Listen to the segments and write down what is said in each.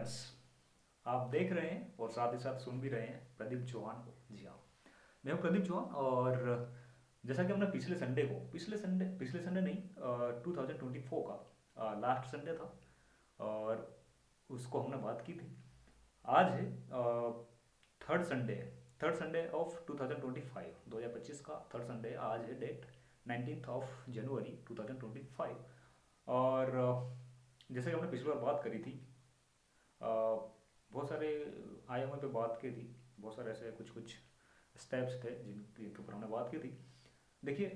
Friends, आप देख रहे हैं और साथ ही साथ सुन भी रहे हैं प्रदीप चौहान को। जी हाँ, मैं हूँ प्रदीप चौहान। और जैसा कि हमने पिछले संडे नहीं, 2024 का लास्ट संडे था और उसको हमने बात की थी। आज है थर्ड संडे ऑफ 2025, 2025 का थर्ड संडे। आज है डेट 19th ऑफ जनवरी 2025। और जैसे कि हमने पिछली बार बात करी थी, अ, बहुत सारे आयामों पे बात की थी। बहुत सारे ऐसे कुछ कुछ स्टेप्स थे जिनके ऊपर हमने बात की थी। देखिए,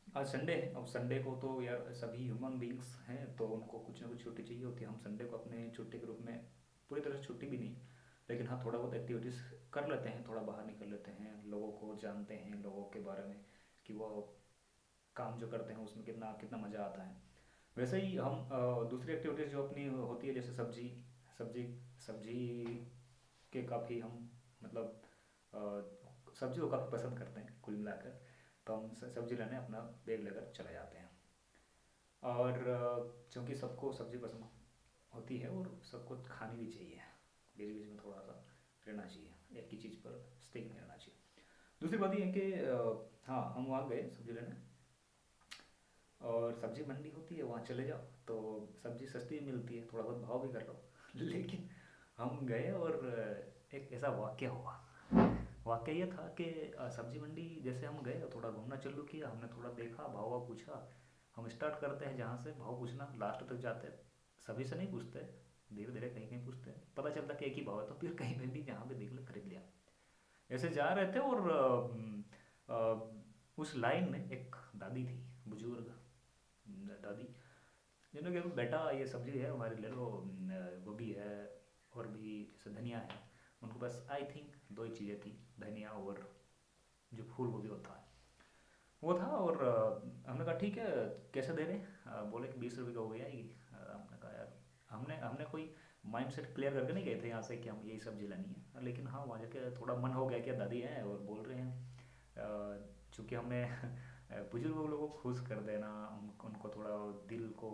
आज संडे है। अब संडे को तो यार सभी ह्यूमन बींग्स हैं तो उनको कुछ ना कुछ छुट्टी चाहिए होती है। हम संडे को अपने छुट्टी के रूप में, पूरी तरह से छुट्टी भी नहीं, लेकिन हाँ थोड़ा बहुत एक्टिविटीज़ कर लेते हैं, थोड़ा बाहर निकल लेते हैं, लोगों को जानते हैं, लोगों के बारे में कि वो काम जो करते हैं उसमें कितना कितना मज़ा आता है। वैसे ही हम दूसरी एक्टिविटीज़ जो अपनी होती है, जैसे सब्जी सब्जी सब्जी के काफ़ी हम मतलब सब्जी को काफ़ी पसंद करते हैं कुल मिलाकर। तो हम सब्जी लेने अपना बैग लेकर चले जाते हैं। और चूँकि सबको सब्जी पसंद होती है और सबको खानी भी चाहिए, बीच बीच में थोड़ा सा रहना चाहिए, एक ही चीज़ पर स्टिक नहीं रहना चाहिए। दूसरी बात ये है कि हाँ, हम वहाँ गए सब्जी लेने और सब्जी मंडी होती है, वहाँ चले जाओ तो सब्जी सस्ती भी मिलती है, थोड़ा बहुत भाव भी कर लो। लेकिन हम गए और एक ऐसा वाक्य हुआ। वाक्य ये था कि सब्जी मंडी जैसे हम गए, थोड़ा घूमना चालू किया, हमने थोड़ा देखा, भाव वाव पूछा। हम स्टार्ट करते हैं जहाँ से भाव पूछना, लास्ट तक जाते हैं। सभी से नहीं पूछते, धीरे धीरे कहीं कहीं पूछते हैं, पता चलता कि एक ही भाव है, तो फिर कहीं पे भी जहाँ पे देख लिया खरीद लिया। ऐसे जा रहे थे और उस लाइन में एक दादी थी, बुजुर्ग दादी, जिन्होंने कहा बेटा ये सब्जी है हमारी, ले लो, गोभी है और भी जैसे धनिया है। उनको बस आई थिंक दो ही चीज़ें थी, धनिया और जो फूल गोभी होता है वो था। और हमने कहा ठीक है, कैसे दे रहे हैं? बोले कि 20 रुपये का हो गया ये। हमने कहा यार, हमने हमने कोई माइंड सेट क्लियर करके नहीं गए थे यहाँ से कि हम यही सब्जी लानी है, लेकिन हाँ वहाँ जाके थोड़ा मन हो गया कि दादी हैं और बोल रहे हैं। चूँकि हमने बुजुर्ग लोगों को खुश कर देना, उनको थोड़ा दिल को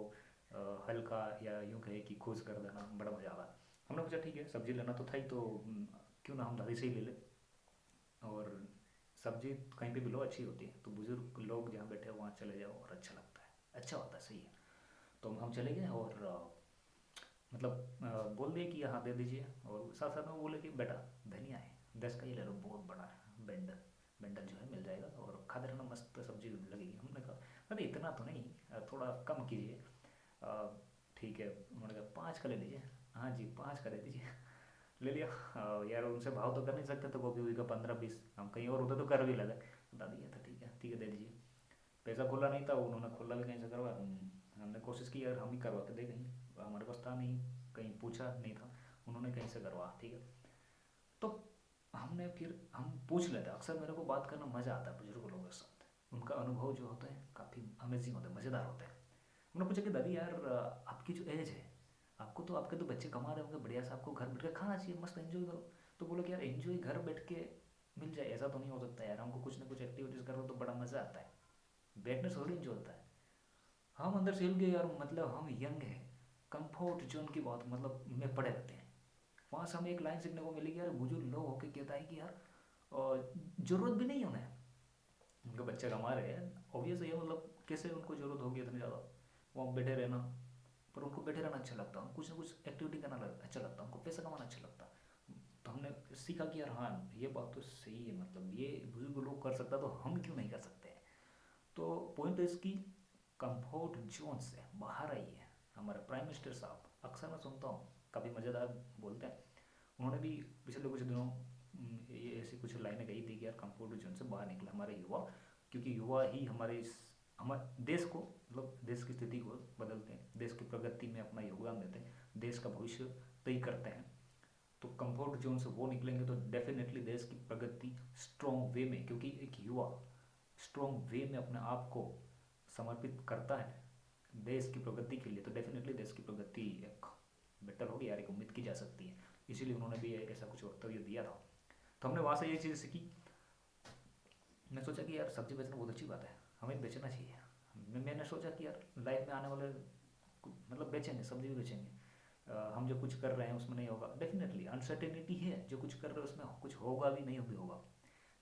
हल्का, या यूँ कहे कि खुश कर देना, बड़ा मज़ा आता। हमने पूछा ठीक है, सब्जी लेना तो था ही, तो क्यों ना हम दादी से ही ले लें। और सब्जी कहीं पे भी लो अच्छी होती है, तो बुजुर्ग लोग जहाँ बैठे हो वहाँ चले जाओ और अच्छा लगता है, अच्छा होता है, सही है। तो हम चले गए और मतलब बोल दिए कि हाँ दे दीजिए, और साथ साथ में वो बोले कि बेटा धनिया है 10 का ये ले लो, बहुत बड़ा है, बेंडल बेंडल जो है मिल जाएगा और खाते रहना, मस्त सब्जी लगेगी। हमने कहा अरे इतना तो नहीं, थोड़ा कम कीजिए। अ, ठीक है, उन्होंने कहा 5 का ले लीजिए। हाँ जी, 5 का दे दीजिए। ले लिया। यार उनसे भाव तो कर नहीं सकते, तो गोभी वोभी का 15-20 हम कहीं और होते तो कर भी लेते। दादी ये था, ठीक है दे दीजिए। पैसा खुला नहीं था, उन्होंने खुला भी कहीं से करवा। हमने कोशिश की यार हम ही करवा के दे, कहीं हमारे पास था नहीं, कहीं पूछा नहीं था, उन्होंने कहीं से करवा, ठीक है। तो हमने फिर हम पूछ लेते, अक्सर मेरे को बात करना मज़ा आता है बुजुर्ग लोगों के साथ। उनका अनुभव जो होता है काफ़ी अमेजिंग होता है, मज़ेदार होता है। हमने पूछा कि दादी यार, आपकी जो एज है, आपके तो बच्चे कमा रहे होंगे बढ़िया से, आपको घर बैठ के खाना चाहिए, मस्त एंजॉय करो। तो बोलो कि यार एंजॉय घर बैठ के मिल जाए ऐसा तो नहीं हो सकता यार, हमको कुछ ना कुछ एक्टिविटीज़ करो तो बड़ा मज़ा आता है, बैठने से थोड़ी एंजॉय होता है। हम अंदर से हिल गए यार, मतलब हम यंग हैं, कंफर्ट जोन की बात मतलब में पड़े रहते हैं। वहाँ से हमें एक लाइन सीखने को मिली कि यार बुजुर्ग लोग होके कहता है कि यार ज़रूरत भी नहीं है उन्हें, उनके बच्चे कमा रहे हैं, ऑब्वियस है, मतलब कैसे उनको ज़रूरत होगी इतनी ज़्यादा वहाँ बैठे रहना। पर उनको बैठे रहना अच्छा लगता है, कुछ ना कुछ एक्टिविटी करना अच्छा लगता है, उनको पैसा कमाना अच्छा लगता है। तो हमने सीखा कि यार हाँ ये बात तो सही है, मतलब ये बुजुर्ग लोग कर सकता तो हम क्यों नहीं कर सकते हैं। तो पॉइंट है इसकी, कंफर्ट जोन से बाहर आइए। हमारे प्राइम मिनिस्टर साहब, अक्सर मैं सुनता हूँ, काफ़ी मज़ेदार बोलते हैं। उन्होंने भी पिछले कुछ दिनों ये ऐसी कुछ लाइनें कही थी कि यार कंफर्ट जोन से बाहर निकले हमारे युवा, क्योंकि युवा ही हमारे देश को, मतलब देश की स्थिति को बदलते हैं, देश की प्रगति में अपना योगदान देते हैं, देश का भविष्य तय करते हैं। तो कंफर्ट जोन से वो निकलेंगे तो डेफिनेटली देश की प्रगति स्ट्रॉन्ग वे में, क्योंकि एक युवा स्ट्रॉन्ग वे में अपने आप को समर्पित करता है देश की प्रगति के लिए, तो डेफिनेटली देश की प्रगति एक बेटर होगी यार, एक उम्मीद की जा सकती है। इसीलिए उन्होंने भी एक ऐसा कुछ वक्तव्य दिया था। तो हमने वहाँ से ये चीज़ सीखी। मैं सोचा कि यार सब्जी बेचना बहुत अच्छी बात है, हमें बेचना चाहिए। मैंने सोचा कि यार लाइफ में आने वाले मतलब बेचेंगे, सब्जी भी बेचेंगे। हम जो कुछ कर रहे हैं उसमें नहीं होगा, डेफिनेटली अनसर्टेनिटी है, जो कुछ कर रहे हैं उसमें कुछ होगा भी नहीं भी होगा,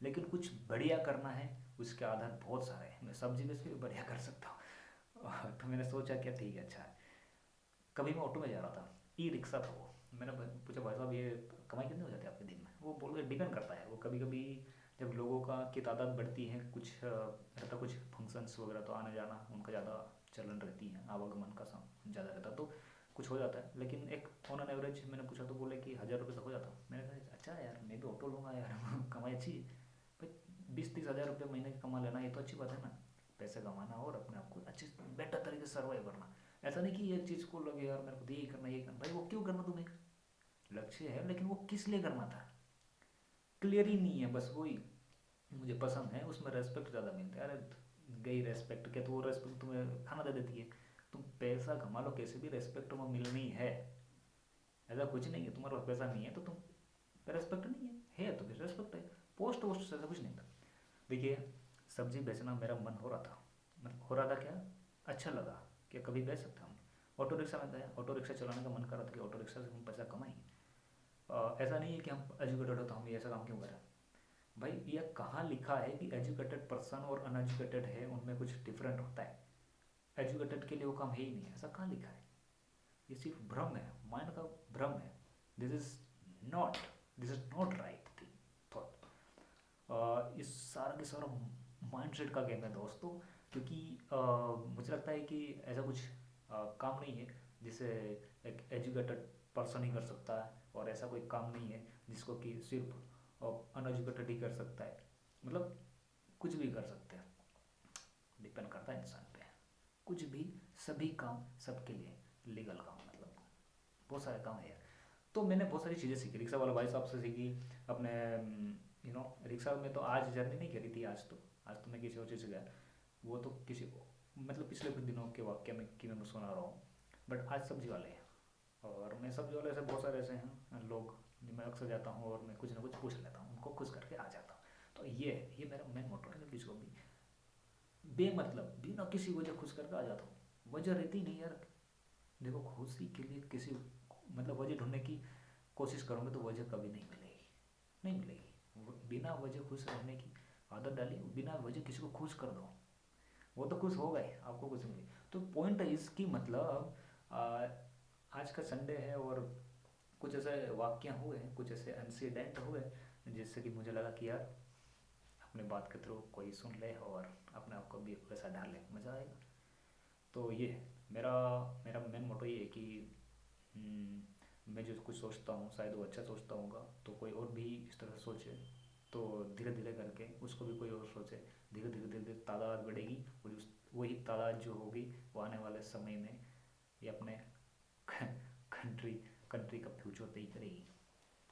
लेकिन कुछ बढ़िया करना है, उसके आधार बहुत सारे हैं। मैं सब्जी बेच के भी बढ़िया कर सकता हूँ। तो मैंने सोचा क्या ठीक है, अच्छा है। कभी मैं ऑटो में जा रहा था, ई रिक्शा था वो, मैंने पूछा भाई साहब ये कमाई कितनी हो जाती है आपके दिन में? वो बोल रहे डिपेंड करता है, वो कभी कभी जब लोगों का की तादाद बढ़ती है, कुछ रहता कुछ फंक्शंस वगैरह तो आना जाना उनका ज़्यादा चलन रहती है, आवागमन का ज़्यादा रहता तो कुछ हो जाता है, लेकिन एक ऑन एन एवरेज मैंने पूछा तो बोले कि 1,000 रुपये तक हो जाता। मैंने कहा अच्छा यार मैं भी ऑटो लूँगा यार। कमाई अच्छी है भाई, 20-30 हज़ार रुपये महीने की कमा लेना ये तो अच्छी बात है ना, पैसे कमाना और अपने आप को अच्छे बेटर तरीके से सर्वाइव करना। ऐसा नहीं कि एक चीज़ को लगे यार मेरे को ये करना ये करना, भाई वो क्यों करना, तुम्हें लक्ष्य है लेकिन वो किस लिए करना था, क्लियर ही नहीं है, बस वही मुझे पसंद है, उसमें रेस्पेक्ट ज़्यादा मिलता है। अरे गई रेस्पेक्ट क्या, तो वो रेस्पेक्ट तुम्हें खाना दे देती है, तुम पैसा कमा लो कैसे भी रेस्पेक्ट तुम्हें मिलनी है। ऐसा कुछ नहीं है तुम्हारे पास पैसा नहीं है तो तुम रेस्पेक्ट नहीं है तो फिर रेस्पेक्ट है। पोस्ट वोस्ट से ऐसा कुछ नहीं था। देखिए सब्जी बेचना मेरा मन हो रहा था, मतलब हो रहा था क्या, अच्छा लगा कि कभी बेच सकता हूँ। ऑटो रिक्शा में गया, ऑटो रिक्शा चलाने का मन कर रहा था कि ऑटो रिक्शा से हम पैसा कमाएंगे। ऐसा नहीं है कि हम एजुकेटेड हो तो हम ये ऐसा काम क्यों करें। भाई ये कहाँ लिखा है कि एजुकेटेड पर्सन और अनएजुकेटेड है उनमें कुछ डिफरेंट होता है, एजुकेटेड के लिए वो काम है ही नहीं, ऐसा कहाँ लिखा है। ये सिर्फ भ्रम है, माइंड का भ्रम है। This is not this is not right thing thought. इस सारा के सारा माइंड सेट का गेम है दोस्तों, क्योंकि मुझे लगता है कि ऐसा कुछ काम नहीं है जिसे एक एजुकेटेड पर्सन ही कर सकता है, और ऐसा कोई काम नहीं है जिसको कि सिर्फ अनएजुकेटेड ही कर सकता है। मतलब कुछ भी कर सकते हैं, डिपेंड करता है इंसान पे, कुछ भी, सभी काम सबके लिए लीगल काम, मतलब बहुत सारे काम है यार। तो मैंने बहुत सारी चीज़ें सीखी रिक्शा वाला भाई साहब से सीखी, अपने रिक्शा में तो आज जर्नी नहीं करी थी, आज तो मैं किसी और चीज़ से गया, वो तो किसी मतलब पिछले कुछ दिनों के वाक्य में कि मैं सुना रहा हूँ। बट आज सब्जी वाले हैं, और मैं सब्जी वाले से बहुत सारे ऐसे हैं लोग जो मैं अक्सर जाता हूँ और मैं कुछ ना कुछ पूछ लेता हूँ, उनको खुश करके आ जाता हूँ। तो ये मेरा मेन मोटो है, किसी को भी बेमतलब बिना किसी वजह खुश करके आ जाता हूँ, वजह रहती नहीं यार। देखो खुशी के लिए किसी मतलब वजह ढूंढने की कोशिश करोगे तो वजह कभी नहीं मिलेगी, नहीं मिलेगी। बिना वजह खुश रहने की आदत डाली, बिना वजह किसी को खुश कर दो, वो तो खुश हो गए, आपको कुछ नहीं। तो पॉइंट है इसकी, मतलब आज का संडे है और कुछ ऐसे वाक्य हुए, कुछ ऐसे इंसिडेंट हुए जिससे कि मुझे लगा कि यार अपने बात के थ्रू कोई सुन ले और अपने आप को भी वैसा डाल ले, मज़ा आएगा। तो ये मेरा मेरा मेन मोटो ये है कि मैं जो कुछ सोचता हूँ शायद वो अच्छा सोचता होगा, तो कोई और भी इस तरह से सोचे, तो धीरे धीरे करके उसको भी कोई और सोचे, धीरे धीरे धीरे धीरे तादाद बढ़ेगी, और उस वही तादाद जो होगी वो आने वाले समय में ये अपने कंट्री कंट्री का फ्यूचर तय करेगी।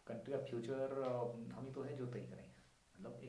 कंट्री का फ्यूचर हम ही तो है जो तय करेंगे, मतलब एक